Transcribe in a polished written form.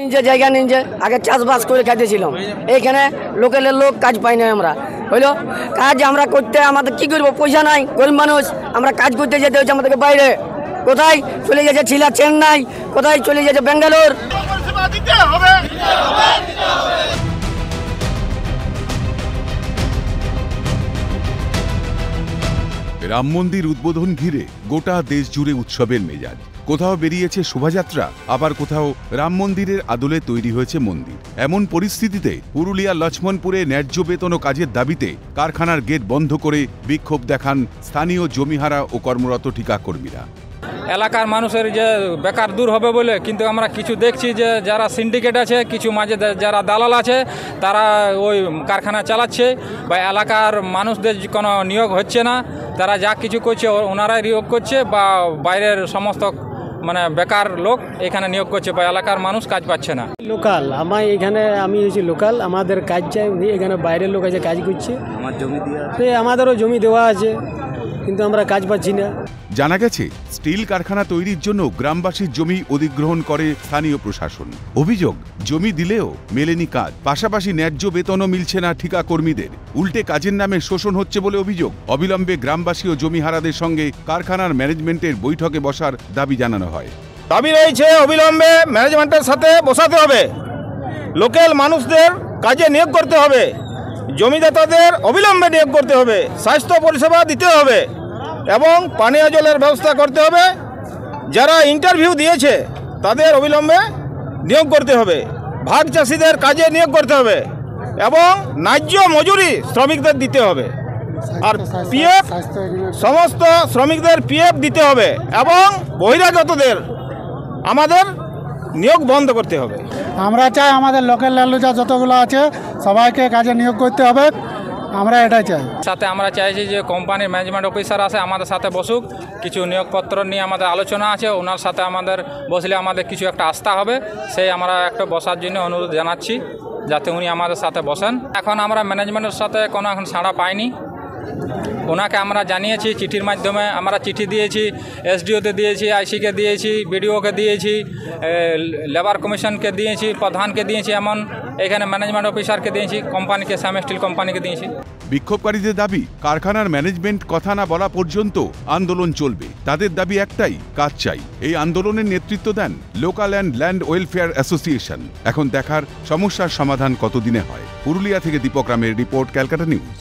নিচে জায়গা নিচে আগে চাষবাস করে খাইতেছিলাম, এইখানে লোকালের লোক কাজ পাই না। আমরা হইলো কাজ আমরা করতে আমাদের কি করবো, পয়সা নাই, গরিব মানুষ, আমরা কাজ করতে যেতে হচ্ছে আমাদেরকে বাইরে। কোথায় চলে যাচ্ছে ছিলা চেন্নাই, কোথায় চলে যাচ্ছে বেঙ্গালোর। রাম মন্দির উদ্বোধন ঘিরে গোটা দেশ জুড়ে উৎসবের মেজাজ। কোথাও বেরিয়েছে শোভাযাত্রা, আবার কোথাও রাম মন্দিরের আদলে তৈরি হয়েছে মন্দির। এমন পরিস্থিতিতে পুরুলিয়া লক্ষ্মণপুরে ন্যায্য বেতন ও কাজের দাবিতে কারখানার গেট বন্ধ করে বিক্ষোভ দেখান স্থানীয় জমিহারা ও কর্মরত ঠিকাকর্মীরা। এলাকার মানুষের যে বেকার দূর হবে বলে, কিন্তু আমরা কিছু দেখছি যে যারা সিন্ডিকেট আছে, কিছু মাঝে যারা দালাল আছে, তারা ওই কারখানা চালাচ্ছে বা এলাকার মানুষদের কোনো নিয়োগ হচ্ছে না। তারা যা কিছু করছে ওনারাই নিয়োগ করছে বা বাইরের সমস্ত মানে বেকার লোক এখানে নিয়োগ করছে বা এলাকার মানুষ কাজ পাচ্ছে না। লোকাল আমি হচ্ছে লোকাল, আমাদের কাজ চাই, এখানে বাইরের লোক আছে কাজ করছে। আমার জমি দেওয়া আছে, আমাদেরও জমি দেওয়া আছে, কিন্তু আমরা কাজ পাচ্ছি না। জানা গেছে স্টিল কারখানা তৈরির জন্য গ্রামবাসীর জমি অধিগ্রহণ করে স্থানীয় প্রশাসন। অভিযোগ, জমি দিলেও মেলেনি কাজ, পাশাপাশি ন্যায্য বেতনও মিলছে না ঠিকাকর্মীদের। উল্টে কাজের নামে শোষণ হচ্ছে বলে অভিযোগ। অবিলম্বে গ্রামবাসী ও জমিহারাদের সঙ্গে কারখানার ম্যানেজমেন্টের বৈঠকে বসার দাবি জানানো হয়। দাবি রয়েছে অবিলম্বে ম্যানেজমেন্টের সাথে বসাতে হবে, লোকাল মানুষদের কাজে নিয়োগ করতে হবে, জমিদাতাদের অবিলম্বে নিয়োগ করতে হবে, স্বাস্থ্য পরিষেবা দিতে হবে এবং পানীয় জলের ব্যবস্থা করতে হবে। যারা ইন্টারভিউ দিয়েছে তাদের অবিলম্বে নিয়োগ করতে হবে, ভাগ চাষিদের কাজে নিয়োগ করতে হবে এবং ন্যায্য মজুরি শ্রমিকদের দিতে হবে। আর পিএফ সমস্ত শ্রমিকদের পিএফ দিতে হবে এবং বহিরাগতদের আমাদের নিয়োগ বন্ধ করতে হবে। আমরা চাই আমাদের লোকাল লালুচা যতগুলো আছে সবাইকে কাজে নিয়োগ করতে হবে, আমরা এটাই চাই। সাথে আমরা চাইছি যে কোম্পানির ম্যানেজমেন্ট অফিসার আছে আমাদের সাথে বসুক, কিছু নিয়োগপত্র নিয়ে আমাদের আলোচনা আছে, ওনার সাথে আমাদের বসলে আমাদের কিছু একটা আস্থা হবে, সেই আমরা একটা বসার জন্য অনুরোধ জানাচ্ছি যাতে উনি আমাদের সাথে বসেন। এখন আমরা ম্যানেজমেন্টের সাথে কোনো এখন সাড়া পাইনি। ওনাকে আমরা জানিয়েছি চিঠির মাধ্যমে, আমরা চিঠি দিয়েছি, এসডিওতে দিয়েছি, আইসিকে দিয়েছি, বিডিওকে দিয়েছি, লেবার কমিশনকে দিয়েছি, প্রধানকে দিয়েছি, এমন এখানে ম্যানেজমেন্ট অফিসারকে দিয়েছি, কোম্পানিকে শ্যাম স্টিল কোম্পানিকে দিয়েছি। বিক্ষোভকারীদের দাবি, কারখানার ম্যানেজমেন্ট কথা না বলা পর্যন্ত আন্দোলন চলবে। তাদের দাবি একটাই, কাজ চাই। এই আন্দোলনের নেতৃত্ব দেন local and land welfare association. এখন দেখার সমস্যার সমাধান কতদিনে হয়। পুরুলিয়া থেকে দীপক রামের রিপোর্ট, ক্যালকাটা নিউজ।